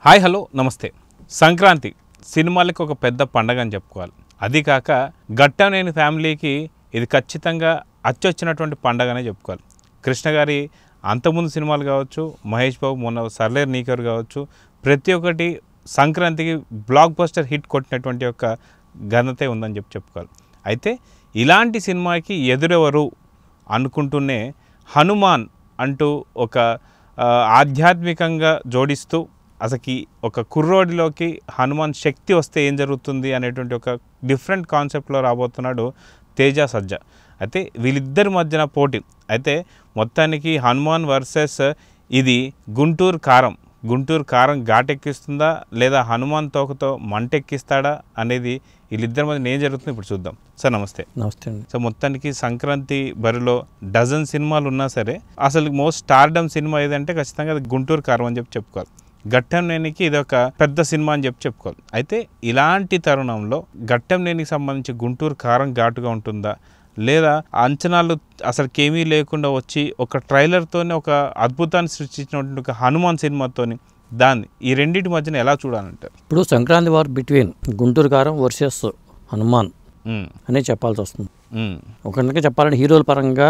Hi hello నమస్తే. సంక్రాంతి సినిమాలకు ఒక పెద్ద పండగ అని చెప్పుకోవాలి. అది కాక గట్టనేని ఫ్యామిలీకి ఇది ఖచ్చితంగా అచ్చొచ్చినటువంటి పండగనే చెప్పుకోవాలి. కృష్ణ గారి అంతకుముందు సినిమాలు కావచ్చు, మహేష్ బాబు మొన్న సర్లేరు నీకెవరు కావచ్చు, ప్రతి ఒక్కటి సంక్రాంతికి బ్లాక్ బస్టర్ హిట్ కొట్టినటువంటి ఒక ఘనతే ఉందని చెప్పుకోవాలి. అయితే ఇలాంటి సినిమాకి ఎదురెవరు అనుకుంటూనే హనుమాన్ అంటూ ఒక ఆధ్యాత్మికంగా జోడిస్తూ అసలుకి ఒక కుర్రోడిలోకి హనుమాన్ శక్తి వస్తే ఏం జరుగుతుంది అనేటువంటి ఒక డిఫరెంట్ కాన్సెప్ట్లో రాబోతున్నాడు తేజ సజ్జా. అయితే వీళ్ళిద్దరి మధ్యన పోటీ. అయితే మొత్తానికి హనుమాన్ వర్సెస్ ఇది గుంటూరు కారం ఘాటెక్కిస్తుందా లేదా హనుమాన్ తోకతో మంటెక్కిస్తాడా అనేది వీళ్ళిద్దరి మధ్య ఏం జరుగుతుంది ఇప్పుడు చూద్దాం. సార్ నమస్తే. నమస్తే అండి. సో మొత్తానికి సంక్రాంతి బరిలో డజన్ సినిమాలు ఉన్నా సరే అసలు మోస్ట్ స్టార్డమ్ సినిమా ఏదంటే ఖచ్చితంగా అది గుంటూరు కారం అని చెప్పుకోవాలి. గట్టంనేనికి ఇది ఒక పెద్ద సినిమా అని చెప్పుకోవాలి. అయితే ఇలాంటి తరుణంలో గట్టంనేనికి సంబంధించి గుంటూరు కారం ఘాటుగా ఉంటుందా లేదా అంచనాలు అసలుకేమీ లేకుండా వచ్చి ఒక ట్రైలర్తోనే ఒక అద్భుతాన్ని సృష్టించినటువంటి ఒక హనుమాన్ సినిమాతోని దాన్ని ఈ రెండింటి మధ్యన ఎలా చూడాలంటారు? ఇప్పుడు సంక్రాంతి వార్ బిట్వీన్ గుంటూరు కారం వర్సెస్ హనుమాన్ అనే చెప్పాల్సి వస్తుంది. ఒకరికి చెప్పాలంటే హీరోల పరంగా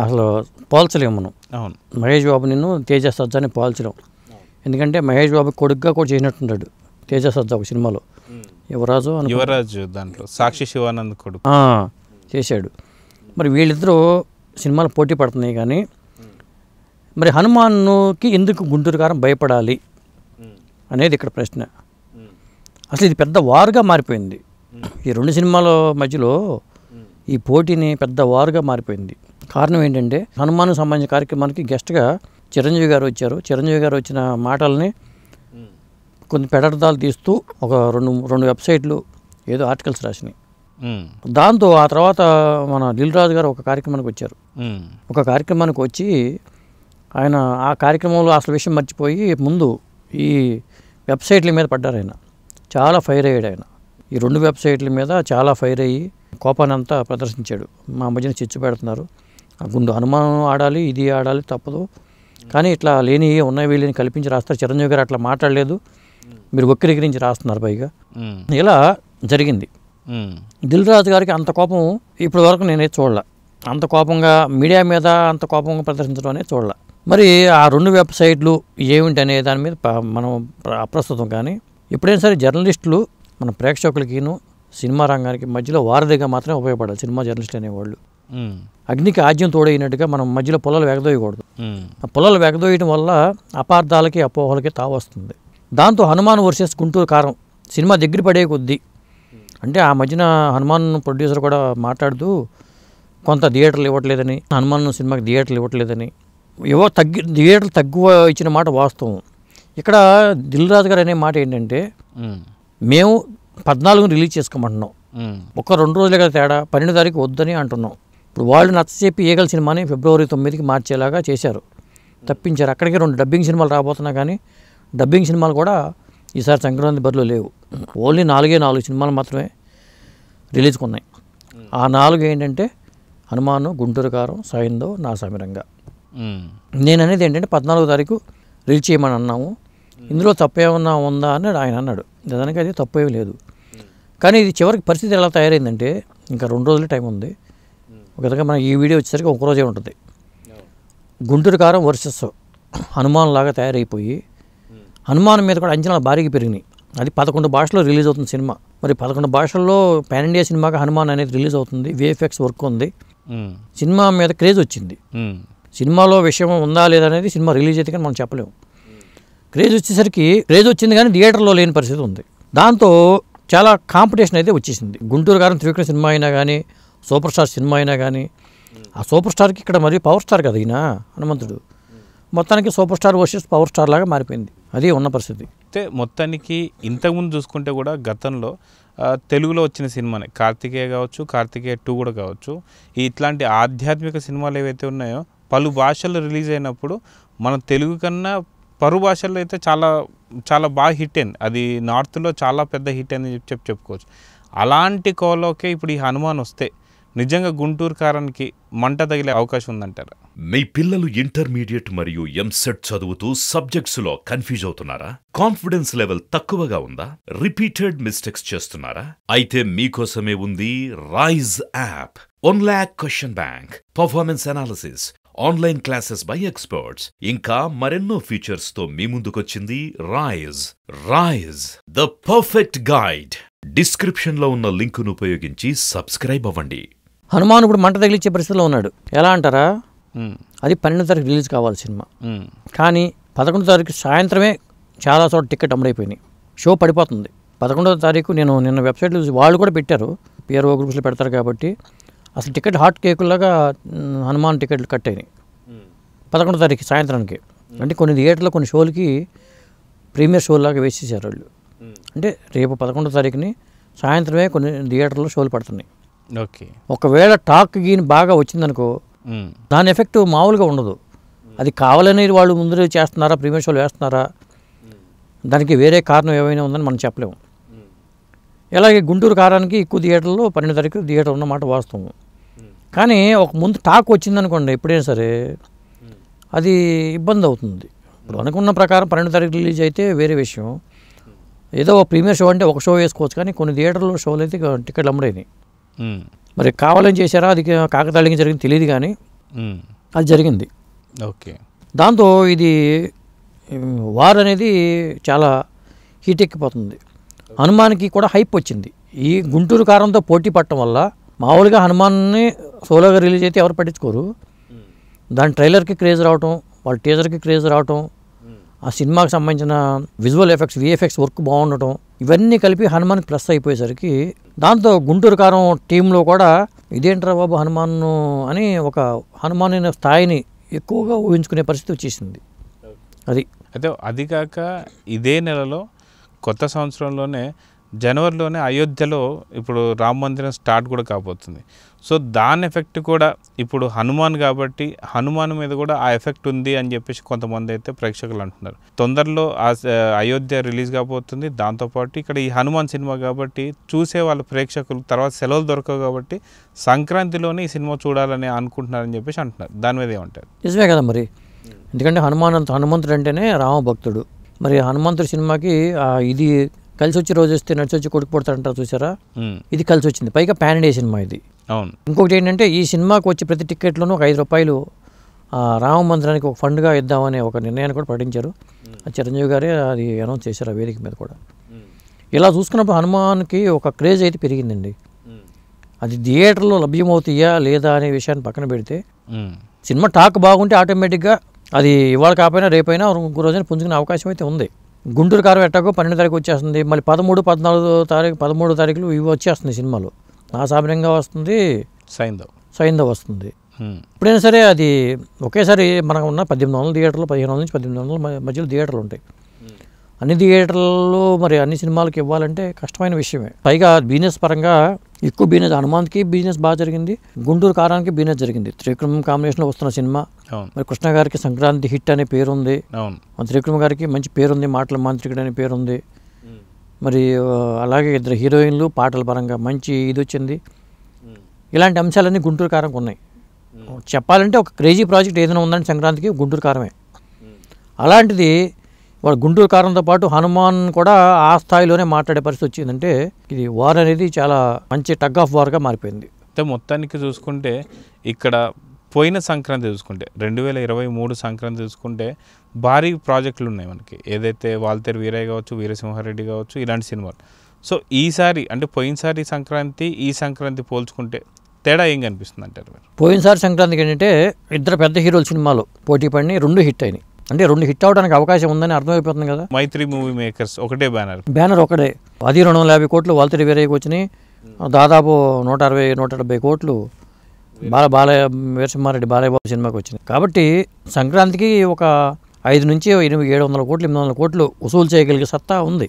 అసలు పోల్చలేము మనం. అవును, మహేష్ బాబు నిన్ను తేజ సజ్జాని పోల్చలేము. ఎందుకంటే మహేష్ బాబు కొడుకుగా కూడా చేసినట్టున్నాడు తేజ సజ్జా ఒక సినిమాలో, యువరాజు దాంట్లో సాక్షి శివానంద్ కొడుకు చేశాడు. మరి వీళ్ళిద్దరూ సినిమాలు పోటీ పడుతున్నాయి. కానీ మరి హనుమాన్కి ఎందుకు గుంటూరు కారం భయపడాలి అనేది ఇక్కడ ప్రశ్న. అసలు ఇది పెద్ద వారుగా మారిపోయింది. ఈ రెండు సినిమాల మధ్యలో ఈ పోటీని పెద్ద వారుగా మారిపోయింది. కారణం ఏంటంటే హనుమాన్కి సంబంధించిన కార్యక్రమానికి గెస్ట్గా చిరంజీవి గారు వచ్చారు. చిరంజీవి గారు వచ్చిన మాటల్ని కొన్ని పెడర్థాలు తీస్తూ ఒక రెండు వెబ్సైట్లు ఏదో ఆర్టికల్స్ రాసినాయి. దాంతో ఆ తర్వాత మన దిల్ రాజు గారు ఒక కార్యక్రమానికి వచ్చారు. ఒక కార్యక్రమానికి వచ్చి ఆయన ఆ కార్యక్రమంలో అసలు విషయం మర్చిపోయి ముందు ఈ వెబ్సైట్ల మీద పడ్డారు. ఆయన చాలా ఫైర్ అయ్యాడు. ఆయన ఈ రెండు వెబ్సైట్ల మీద చాలా ఫైర్ అయ్యి కోపాన్ని అంతా ప్రదర్శించాడు. మా మధ్యన చిచ్చు పెడుతున్నారు, హనుమానం ఆడాలి, ఇది ఆడాలి తప్పదు, కానీ ఇట్లా లేని ఉన్నాయి వీళ్ళని కల్పించి రాస్తారు. చిరంజీవి గారు అట్లా మాట్లాడలేదు, మీరు వక్రీకరించి రాస్తున్నారు పైగా. ఇలా జరిగింది. దిల్ రాజు గారికి అంత కోపం ఇప్పటి వరకు నేనే చూడలే. అంత కోపంగా మీడియా మీద అంత కోపంగా ప్రదర్శించడం అనేది చూడలే. మరి ఆ రెండు వెబ్సైట్లు ఏమిటి అనే దాని మీద మనం అప్రస్తుతం. కానీ ఎప్పుడైనా సరే జర్నలిస్టులు మన ప్రేక్షకులకిను సినిమా రంగానికి మధ్యలో వారధిగా మాత్రమే ఉపయోగపడాలి. సినిమా జర్నలిస్ట్ అనేవాళ్ళు అగ్నికి ఆజ్యం తోడైనట్టుగా మనం మధ్యలో పొలాలు వెగదోయకూడదు. ఆ పొలాలు వెగదోయడం వల్ల అపార్థాలకి అపోహలకి తావస్తుంది. దాంతో హనుమాన్ వర్సెస్ గుంటూరు కారం సినిమా దగ్గర పడే కొద్దీ అంటే ఆ మధ్యన హనుమాన్ ప్రొడ్యూసర్ కూడా మాట్లాడుతూ కొంత థియేటర్లు ఇవ్వట్లేదని, హనుమాన్ సినిమాకి థియేటర్లు ఇవ్వట్లేదని, థియేటర్లు తక్కువ ఇచ్చిన మాట వాస్తవం. ఇక్కడ దిల్ రాజు గారు అనే మాట ఏంటంటే మేము 14 రిలీజ్ చేసుకోమంటున్నాం, ఒక 2 రోజులే కదా తేడా, 12వ తారీఖు వద్దని అంటున్నాం. ఇప్పుడు వాళ్ళు నచ్చచెప్పి ఈగల సినిమాని ఫిబ్రవరి 9కి మార్చేలాగా చేశారు, తప్పించారు. అక్కడికి 2 డబ్బింగ్ సినిమాలు రాబోతున్నా కానీ డబ్బింగ్ సినిమాలు కూడా ఈసారి సంక్రాంతి బరిలో లేవు. ఓన్లీ 4 సినిమాలు మాత్రమే రిలీజ్కి ఉన్నాయి. ఆ 4 ఏంటంటే హనుమాను, గుంటూరు కారం, సాయిందో, నా సమీరంగా. నేను అనేది ఏంటంటే 14వ తారీఖు రిలీజ్ చేయమని అన్నాము, ఇందులో తప్పేమన్నా ఉందా అని ఆయన అన్నాడు. నిజానికి అది తప్పేమీ లేదు. కానీ ఇది చివరికి పరిస్థితి ఎలా తయారైందంటే ఇంకా 2 రోజులే టైం ఉంది. ఒక విధంగా మన ఈ వీడియో వచ్చేసరికి ఒక రోజే ఉంటుంది. గుంటూరు కారం వర్సెస్ హనుమాన్ లాగా తయారైపోయి హనుమాన్ మీద కూడా అంచనాలు భారీగా పెరిగినాయి. అది 11 భాషల్లో రిలీజ్ అవుతుంది సినిమా. మరి 11 భాషల్లో పాన్ ఇండియా సినిమాగా హనుమాన్ అనేది రిలీజ్ అవుతుంది. విఎఫ్ఎక్స్ వర్క్ ఉంది. సినిమా మీద క్రేజ్ వచ్చింది. సినిమాలో విషయం ఉందా లేదా అనేది సినిమా రిలీజ్ అయితే కానీ మనం చెప్పలేము. క్రేజ్ వచ్చింది కానీ థియేటర్లో లేని పరిస్థితి ఉంది. దాంతో చాలా కాంపిటీషన్ అయితే వచ్చేసింది. గుంటూరు కారం త్రివిక్రమ్ సినిమా అయినా కానీ, సూపర్ స్టార్ సినిమా అయినా కానీ, ఆ సూపర్ స్టార్కి ఇక్కడ మరి పవర్ స్టార్ కదా ఈయన హనుమంతుడు, మొత్తానికి super star versus power star లాగా మారిపోయింది. అది ఉన్న పరిస్థితి. అయితే మొత్తానికి ఇంతకుముందు చూసుకుంటే కూడా గతంలో తెలుగులో వచ్చిన సినిమానే కార్తికేయ కావచ్చు, కార్తికేయ 2 కూడా కావచ్చు, ఇట్లాంటి ఆధ్యాత్మిక సినిమాలు ఏవైతే ఉన్నాయో పలు భాషల్లో రిలీజ్ అయినప్పుడు మన తెలుగు కన్నా పరు భాషల్లో అయితే చాలా చాలా బాగా హిట్ అయింది. అది నార్త్లో చాలా పెద్ద హిట్ అని చెప్పుకోవచ్చు. అలాంటి కోలోకే ఇప్పుడు ఈ హనుమాన్ వస్తే నిజంగా గుంటూరు కారానికి మంట తగిలే అవకాశం ఉందంటారా? మీ పిల్లలు ఇంటర్మీడియట్ మరియు ఎంసెట్ చదువుతూ సబ్జెక్ట్స్లో కన్ఫ్యూజ్ అవుతున్నారా? కాన్ఫిడెన్స్ లెవెల్ తక్కువగా ఉందా? రిపీటెడ్ మిస్టేక్స్ చేస్తున్నారా? అయితే మీకోసమే ఉంది Rise app. 1 lakh question bank, performance analysis, online classes by experts, ఇంకా మరెన్నో ఫీచర్స్ తో మీ ముందుకొచ్చింది Rise. Rise, the perfect guide. Description లో ఉన్న లింకును ఉపయోగించి సబ్స్క్రైబ్ అవ్వండి. హనుమాన్ ఇప్పుడు మంట తగిలిచ్చే పరిస్థితిలో ఉన్నాడు. ఎలా అంటారా, అది 12వ తారీఖు రిలీజ్ కావాలి సినిమా, కానీ 11వ తారీఖు సాయంత్రమే చాలా చోట్ల టికెట్ అమ్ముడైపోయినాయి. షో పడిపోతుంది. 11వ తారీఖు నేను నిన్న వెబ్సైట్లో వాళ్ళు కూడా పెట్టారు, పిఆర్ఓ గ్రూప్స్లో పెడతారు కాబట్టి అసలు టికెట్ హాట్ కేకుల్లాగా హనుమాన్ టికెట్లు కట్ అయినాయి 11వ తారీఖు సాయంత్రానికి. అంటే కొన్ని థియేటర్లో కొన్ని షోలకి ప్రీమియర్ షోలాగా వేసేసారు వాళ్ళు. అంటే రేపు 11వ తారీఖుని సాయంత్రమే కొన్ని థియేటర్లో షోలు పడుతున్నాయి. ఓకే, ఒకవేళ టాక్ గీని బాగా వచ్చిందనుకో దాని ఎఫెక్ట్ మామూలుగా ఉండదు. అది కావాలని వాళ్ళు ముందు చేస్తున్నారా, ప్రీమియర్ షోలు వేస్తున్నారా, దానికి వేరే కారణం ఏమైనా ఉందని మనం చెప్పలేము. అలాగే గుంటూరు కారానికి ఎక్కువ థియేటర్లో 12వ తారీఖు థియేటర్ ఉన్నమాట వాస్తవం. కానీ ఒక ముందు టాక్ వచ్చిందనుకోండి ఎప్పుడైనా సరే అది ఇబ్బంది అవుతుంది. ఇప్పుడు అనుకున్న ప్రకారం 12వ తారీఖు రిలీజ్ అయితే వేరే విషయం. ఏదో ప్రీమియర్ షో అంటే ఒక షో వేసుకోవచ్చు, కానీ కొన్ని థియేటర్లో షోలు అయితే టికెట్లు అమ్ముడైనాయి. మరి కావాలని చేశారా, అది కాకతాళీయంగా జరిగింది తెలియదు, కానీ అది జరిగింది. ఓకే, దాంతో ఇది వార్ అనేది చాలా హీట్ ఎక్కిపోతుంది. హనుమాన్కి కూడా హైప్ వచ్చింది. ఈ గుంటూరు కారంతో పోటీ పడటం వల్ల మామూలుగా హనుమాన్ని సోలోగా రిలీజ్ అయితే ఎవరు పట్టించుకోరు. దాని ట్రైలర్కి క్రేజ్ రావటం, వాళ్ళ టీజర్కి క్రేజ్ రావటం, ఆ సినిమాకి సంబంధించిన విజువల్ ఎఫెక్ట్స్, విఎఫ్ఎక్స్ వర్క్ బాగుండటం, ఇవన్నీ కలిపి హనుమాన్కి ప్లస్ అయిపోయేసరికి దాంతో గుంటూరు కారం టీంలో కూడా ఇదేంట్రా బాబు హనుమాన్ అని ఒక హనుమాన్ అనే స్థాయిని ఎక్కువగా ఊహించుకునే పరిస్థితి వచ్చేసింది. అది అయితే అది కాక ఇదే నెలలో కొత్త సంవత్సరంలోనే జనవరిలోనే అయోధ్యలో ఇప్పుడు రామ మందిరం స్టార్ట్ కూడా కాబోతుంది. సో దాని ఎఫెక్ట్ కూడా ఇప్పుడు హనుమాన్ కాబట్టి హనుమాన్ మీద కూడా ఆ ఎఫెక్ట్ ఉంది అని చెప్పేసి కొంతమంది అయితే ప్రేక్షకులు అంటున్నారు. తొందరలో అయోధ్య రిలీజ్ కాబోతుంది. దాంతోపాటు ఇక్కడ ఈ హనుమాన్ సినిమా కాబట్టి చూసే వాళ్ళ ప్రేక్షకులు తర్వాత సెలవులు దొరకవు కాబట్టి సంక్రాంతిలోనే ఈ సినిమా చూడాలని అనుకుంటున్నారని చెప్పేసి అంటున్నారు. దాని మీద ఏమంటారు? నిజమే కదా మరి, ఎందుకంటే హనుమంతుడు అంటేనే రామభక్తుడు. మరి హనుమంతుడి సినిమాకి ఇది కలిసి వచ్చి రోజు వస్తే నడిచి వచ్చి కొడుకు పుడతాడంటారు చూసారా, ఇది కలిసి వచ్చింది. పైగా పాన్ ఇండియా సినిమా ఇది. అవును. ఇంకొకటి ఏంటంటే ఈ సినిమాకి వచ్చి ప్రతి టికెట్లోనూ ఒక ₹5 రామ మందిరానికి ఒక ఫండ్గా ఇద్దామనే ఒక నిర్ణయాన్ని కూడా ప్రకటించారు. చిరంజీవి గారే అది అనౌన్స్ చేశారు ఆ వేదిక మీద కూడా. ఇలా చూసుకున్నప్పుడు హనుమాన్కి ఒక క్రేజ్ అయితే పెరిగిందండి. అది థియేటర్లో లభ్యమవుతాయా లేదా అనే విషయాన్ని పక్కన పెడితే సినిమా టాక్ బాగుంటే ఆటోమేటిక్గా అది ఇవాళ కాకపోయినా రేపైనా ఇంకో రోజున పుంజుకునే అవకాశం అయితే ఉంది. గుంటూరు కారం ఎట్టాకో 12వ తారీఖు వచ్చేస్తుంది, మళ్ళీ 13, 14 తారీఖులు ఇవి వచ్చేస్తుంది సినిమాలు. నాసాభిరంగా వస్తుంది, సైంధవ్ వస్తుంది. ఎప్పుడైనా సరే అది ఒకేసారి మనకు ఉన్న 1800 థియేటర్లు, 1500 నుంచి 1800 మధ్యలో థియేటర్లు ఉంటాయి. అన్ని థియేటర్లు మరి అన్ని సినిమాలకు ఇవ్వాలంటే కష్టమైన విషయమే. పైగా బిజినెస్ పరంగా ఎక్కువ బిజినెస్, హనుమాన్కి బిజినెస్ బాగా జరిగింది, గుంటూరు కారానికి బిజినెస్ జరిగింది. త్రివిక్రమ్ కాంబినేషన్లో వస్తున్న సినిమా. మరి కృష్ణ గారికి సంక్రాంతి హిట్ అనే పేరుంది, త్రివిక్రమ్ గారికి మంచి పేరుంది, మాటల మాంత్రికుడు అనే పేరుంది. మరి అలాగే ఇద్దరు హీరోయిన్లు పాటల పరంగా మంచి ఇది వచ్చింది. ఇలాంటి అంశాలన్నీ గుంటూరు కారంకి ఉన్నాయి. చెప్పాలంటే ఒక క్రేజీ ప్రాజెక్ట్ ఏదైనా ఉందంటే సంక్రాంతికి గుంటూరు కారమే. అలాంటిది వాడు గుంటూరు కారంతో పాటు హనుమాన్ కూడా ఆ స్థాయిలోనే మాట్లాడే పరిస్థితి వచ్చిందంటే ఇది వార్ అనేది చాలా మంచి టగ్ ఆఫ్ వార్గా మారిపోయింది. మొత్తానికి చూసుకుంటే ఇక్కడ పోయిన సంక్రాంతి చూసుకుంటే 2023 సంక్రాంతి చూసుకుంటే భారీ ప్రాజెక్టులు ఉన్నాయి మనకి. ఏదైతే వాల్తేరు వీరయ్య కావచ్చు, వీరసింహారెడ్డి కావచ్చు, ఇలాంటి సినిమాలు. సో ఈసారి అంటే పోయినసారి సంక్రాంతి ఈ సంక్రాంతి పోల్చుకుంటే తేడా ఏం కనిపిస్తుంది అంటారు? పోయినసారి సంక్రాంతికి ఏంటంటే ఇద్దరు పెద్ద హీరోల సినిమాలు పోటీ పడిని 2 హిట్ అయినాయి. అంటే 2 హిట్ అవడానికి అవకాశం ఉందని అర్థమైపోతుంది కదా. మైత్రి మూవీ మేకర్స్ ఒకటే బ్యానర్ ఒకటే, అది 250 కోట్లు వాల్తేరు వీరయ్యకి వచ్చినాయి. దాదాపు 160-170 కోట్లు వీరసింహారెడ్డి బాలయ్య బాబు సినిమాకి వచ్చినాయి. కాబట్టి సంక్రాంతికి ఒక 5 నుంచి 700 కోట్లు 800 కోట్లు వసూలు చేయగలిగే సత్తా ఉంది.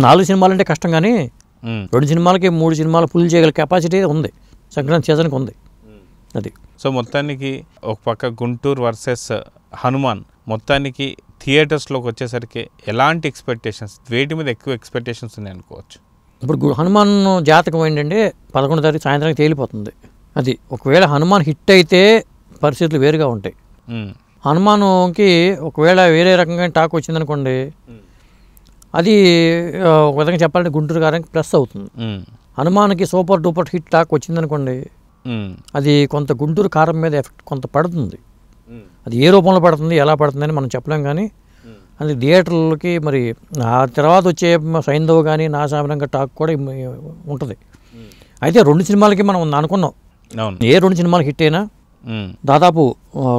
4 సినిమాలు అంటే కష్టం, కానీ 2 సినిమాలకి 3 సినిమాలు ఫుల్ చేయగల కెపాసిటీ ఉంది సంక్రాంతి సీజన్కి ఉంది. అది సో మొత్తానికి ఒక పక్క గుంటూరు వర్సెస్ హనుమాన్, మొత్తానికి థియేటర్స్లోకి వచ్చేసరికి ఎలాంటి ఎక్స్పెక్టేషన్స్, వేటి మీద ఎక్కువ ఎక్స్పెక్టేషన్స్ ఉన్నాయి అనుకోవచ్చు? ఇప్పుడు హనుమాన్ జాతకం ఏంటంటే 11వ తారీఖు సాయంత్రానికి తేలిపోతుంది. అది ఒకవేళ హనుమాన్ హిట్ అయితే పరిస్థితులు వేరుగా ఉంటాయి. హనుమాన్కి ఒకవేళ వేరే రకంగా టాక్ వచ్చిందనుకోండి, అది ఒక విధంగా చెప్పాలంటే గుంటూరు గారికి ప్లస్ అవుతుంది. హనుమాన్కి సూపర్ డూపర్ హిట్ టాక్ వచ్చిందనుకోండి, అది కొంత గుంటూరు కారం మీద ఎఫెక్ట్ కొంత పడుతుంది. అది ఏ రూపంలో పడుతుంది, ఎలా పడుతుంది అని మనం చెప్పలేం. కానీ అది థియేటర్లకి మరి ఆ తర్వాత వచ్చే సైంధవ్ కానీ నా సామరంగా టాక్ కూడా ఉంటుంది. అయితే 2 సినిమాలకి మనం అనుకున్నాం, ఏ 2 సినిమాలు హిట్ అయినా దాదాపు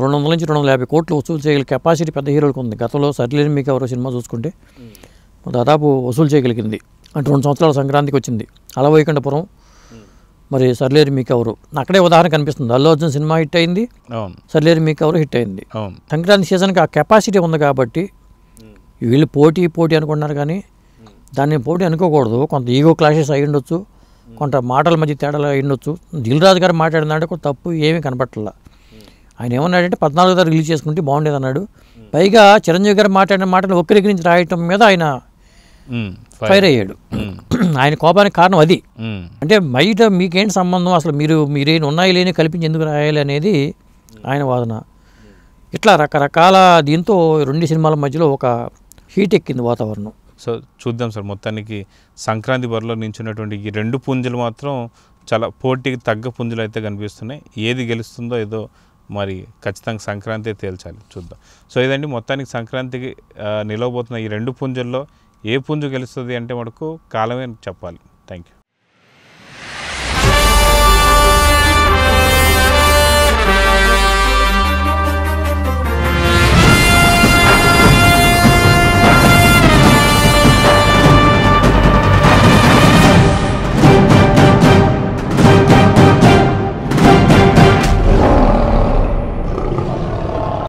200 నుంచి 250 కోట్లు వసూలు చేయగల కెపాసిటీ పెద్ద హీరోలకు ఉంది. గతంలో సరిలేని మీకు ఎవరో సినిమా చూసుకుంటే దాదాపు వసూలు చేయగలిగింది. అంటే 2 సంవత్సరాల సంక్రాంతికి వచ్చింది. అలవైకుంఠపురం, మరి సరిలేరు మీకు ఎవరు అక్కడే ఉదాహరణ కనిపిస్తుంది. అల్లు అర్జున్ సినిమా హిట్ అయింది, సరిలేరు మీకు ఎవరు హిట్ అయింది. సంక్రాంతి సీజన్కి ఆ కెపాసిటీ ఉంది కాబట్టి వీళ్ళు పోటీ అనుకుంటున్నారు. కానీ దాన్ని పోటీ అనుకోకూడదు. కొంత ఈగో క్లాషెస్ అయి ఉండొచ్చు, కొంత మాటల మధ్య తేడాలు అయి ఉండొచ్చు. దిల్ రాజు గారు మాట్లాడిందంటే కొంత తప్పు ఏమీ కనపట్ల. ఆయన ఏమన్నాడంటే 14వ తారీఖు రిలీజ్ చేసుకుంటే బాగుండేది అన్నాడు. పైగా చిరంజీవి గారు మాట్లాడిన మాటలు వక్రీకరించి రాయటం మీద ఆయన ఫైర్ అయ్యాడు. ఆయన కోపానికి కారణం అది. అంటే బయట మీకేంటి సంబంధం, అసలు మీరేం ఉన్నాయి లేని కల్పించి ఎందుకు రాయాలి అనేది ఆయన వాదన. ఇట్లా రకరకాల దీంతో 2 సినిమాల మధ్యలో ఒక హీట్ ఎక్కింది వాతావరణం. సో చూద్దాం సార్, మొత్తానికి సంక్రాంతి బరిలో నించున్నటువంటి ఈ 2 పుంజులు మాత్రం చాలా పోటీకి తగ్గ పుంజులు అయితే కనిపిస్తున్నాయి. ఏది గెలుస్తుందో ఏదో మరి ఖచ్చితంగా సంక్రాంతి తేల్చాలి, చూద్దాం. సో ఇదండి మొత్తానికి సంక్రాంతికి నిలవబోతున్న ఈ 2 పుంజుల్లో ఏ పుంజు గెలుస్తుంది అంటే మనకు కాలమే చెప్పాలి. Thank you.